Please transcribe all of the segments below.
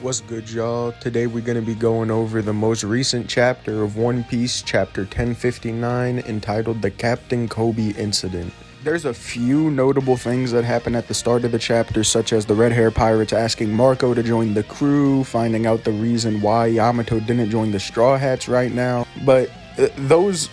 What's good, y'all? Today we're going to be going over the most recent chapter of One Piece, chapter 1059, entitled The Captain Kobe Incident. There's a few notable things that happen at the start of the chapter, such as the red hair pirates asking Marco to join the crew, finding out the reason why Yamato didn't join the Straw Hats right now, but those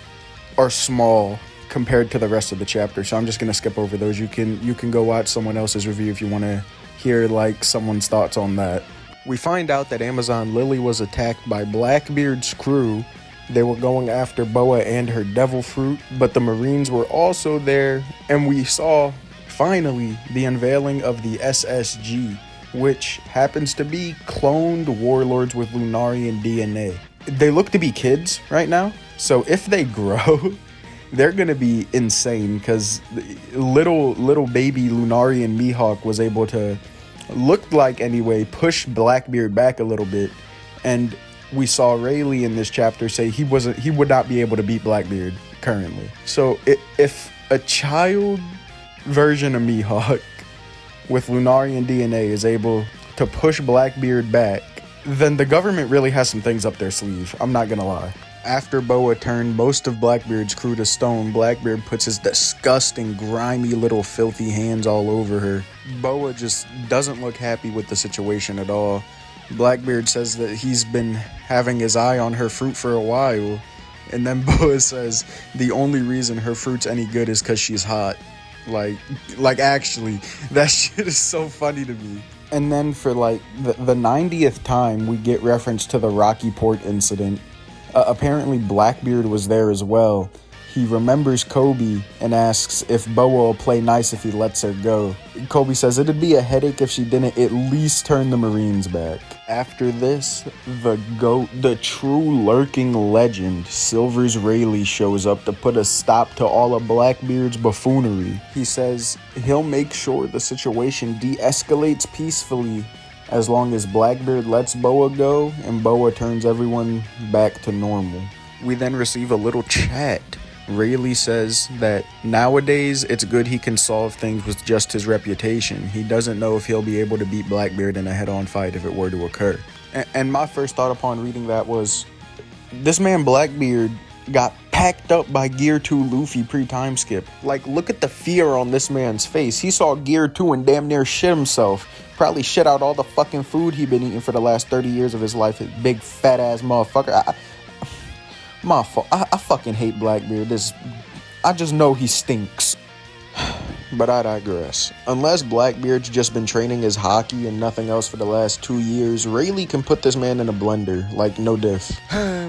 are small compared to the rest of the chapter, so I'm just going to skip over those. You can go watch someone else's review if you want to hear someone's thoughts on that. We find out that Amazon Lily was attacked by Blackbeard's crew. They were going after Boa and her devil fruit, but the Marines were also there, and we saw, finally, the unveiling of the SSG, which happens to be cloned warlords with Lunarian DNA. They look to be kids right now, so if they grow, they're gonna be insane, because little baby Lunarian Mihawk was able to, looked like anyway, push Blackbeard back a little bit, and we saw Rayleigh in this chapter say he would not be able to beat Blackbeard currently. So if a child version of Mihawk with Lunarian DNA is able to push Blackbeard back, then the government really has some things up their sleeve, I'm not gonna lie. After Boa turned most of Blackbeard's crew to stone, Blackbeard puts his disgusting, grimy little filthy hands all over her. Boa just doesn't look happy with the situation at all. Blackbeard says that he's been having his eye on her fruit for a while, and then Boa says the only reason her fruit's any good is because she's hot. Like actually, that shit is so funny to me. And then for the 90th time, we get reference to the Rocky Port incident. Apparently Blackbeard was there as well. He remembers Kobe and asks if Boa will play nice if he lets her go. Kobe says it'd be a headache if she didn't at least turn the Marines back. After this, the GOAT, the true lurking legend, Silver's Rayleigh, shows up to put a stop to all of Blackbeard's buffoonery. He says he'll make sure the situation de-escalates peacefully as long as Blackbeard lets Boa go and Boa turns everyone back to normal. We then receive a little chat. Rayleigh says that nowadays it's good he can solve things with just his reputation. He doesn't know if he'll be able to beat Blackbeard in a head-on fight if it were to occur. And my first thought upon reading that was, this man Blackbeard got packed up by Gear 2 Luffy pre-time skip. Like, look at the fear on this man's face. He saw Gear 2 and damn near shit himself. Probably shit out all the fucking food he'd been eating for the last 30 years of his life. His big fat ass motherfucker. My fault. I fucking hate Blackbeard. I just know he stinks. But I digress. Unless Blackbeard's just been training his hockey and nothing else for the last 2 years, Rayleigh can put this man in a blender, like no diff.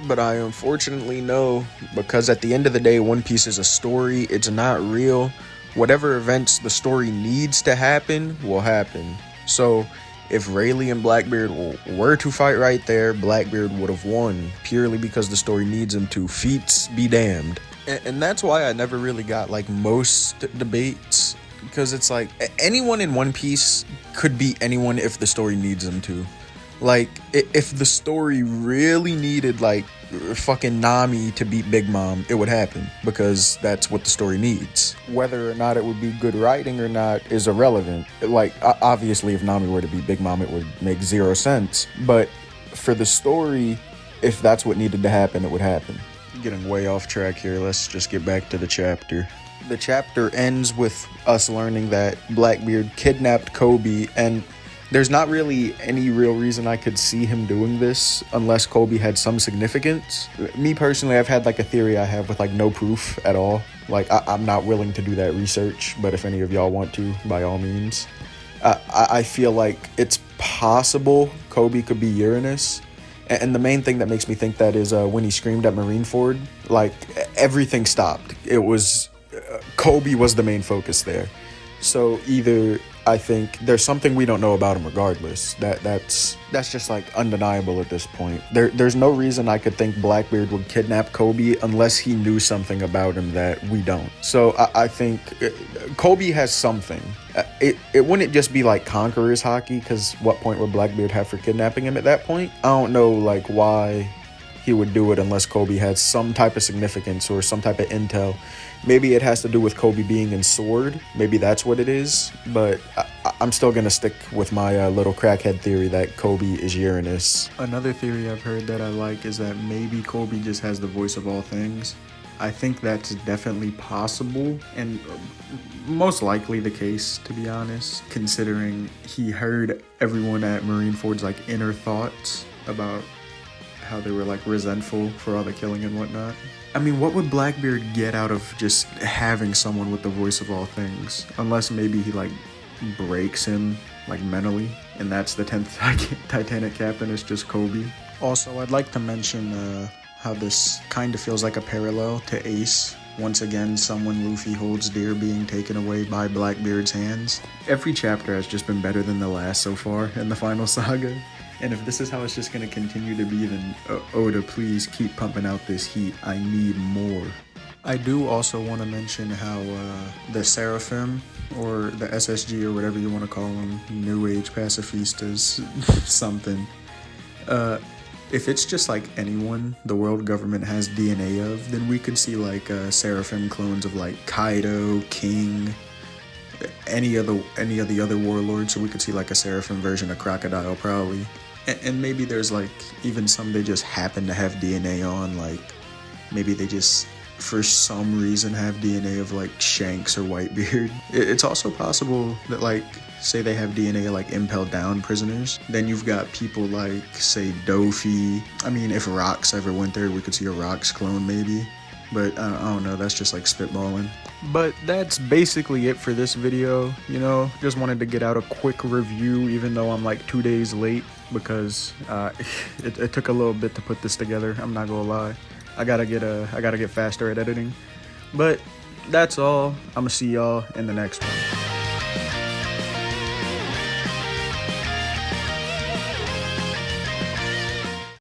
But I unfortunately know, because at the end of the day, One Piece is a story, it's not real. Whatever events the story needs to happen, will happen. So, if Rayleigh and Blackbeard were to fight right there, Blackbeard would have won, purely because the story needs him to. Feats be damned. And that's why I never really got, most debates, because it's like, anyone in One Piece could beat anyone if the story needs them to. If the story really needed, fucking Nami to beat Big Mom, it would happen, because that's what the story needs. Whether or not it would be good writing or not is irrelevant. Obviously, if Nami were to beat Big Mom, it would make zero sense. But for the story, if that's what needed to happen, it would happen. Getting way off track here, let's just get back to the chapter. The chapter ends with us learning that Blackbeard kidnapped Kobe, and there's not really any real reason I could see him doing this unless Kobe had some significance. Me personally, I've had a theory I have with no proof at all. I'm not willing to do that research, but if any of y'all want to, by all means. I feel like it's possible Kobe could be Uranus. And the main thing that makes me think that is when he screamed at Marineford, everything stopped. It was, Kobe was the main focus there. So either I think there's something we don't know about him regardless. That's just undeniable at this point. There's no reason I could think Blackbeard would kidnap Kobe unless he knew something about him that we don't. So I think Kobe has something. It wouldn't just be Conqueror's hockey, because what point would Blackbeard have for kidnapping him at that point? I don't know why he would do it unless Kobe had some type of significance or some type of intel. Maybe it has to do with Kobe being in Sword. Maybe that's what it is. But I'm still going to stick with my little crackhead theory that Kobe is Uranus. Another theory I've heard that I like is that maybe Kobe just has the voice of all things. I think that's definitely possible and most likely the case, to be honest, considering he heard everyone at Marineford's like inner thoughts about how they were like resentful for all the killing and whatnot. I mean, what would Blackbeard get out of just having someone with the voice of all things? Unless maybe he like breaks him like mentally, and that's the 10th Titanic captain, it's just Kobe. Also, I'd like to mention how this kind of feels like a parallel to Ace. Once again, someone Luffy holds dear being taken away by Blackbeard's hands. Every chapter has just been better than the last so far in the final saga. And if this is how it's just going to continue to be, then Oda, please keep pumping out this heat. I need more. I do also want to mention how the Seraphim, or the SSG, or whatever you want to call them, New Age pacifistas, something. If it's just like anyone the world government has DNA of, then we could see like Seraphim clones of like Kaido, King, any of the other warlords. So we could see like a Seraphim version of Crocodile probably. And maybe there's like even some they just happen to have DNA on, like maybe they just for some reason have DNA of like Shanks or Whitebeard. It's also possible that like say they have DNA like Impel Down prisoners, then you've got people like say Dofi. I mean, if Rocks ever went there, we could see a Rocks clone maybe, but I don't know, that's just like spitballing. But that's basically it for this video, you know, just wanted to get out a quick review even though I'm like 2 days late because it took a little bit to put this together, I'm not gonna lie. I gotta get faster at editing. But that's all. I'm gonna see y'all in the next one.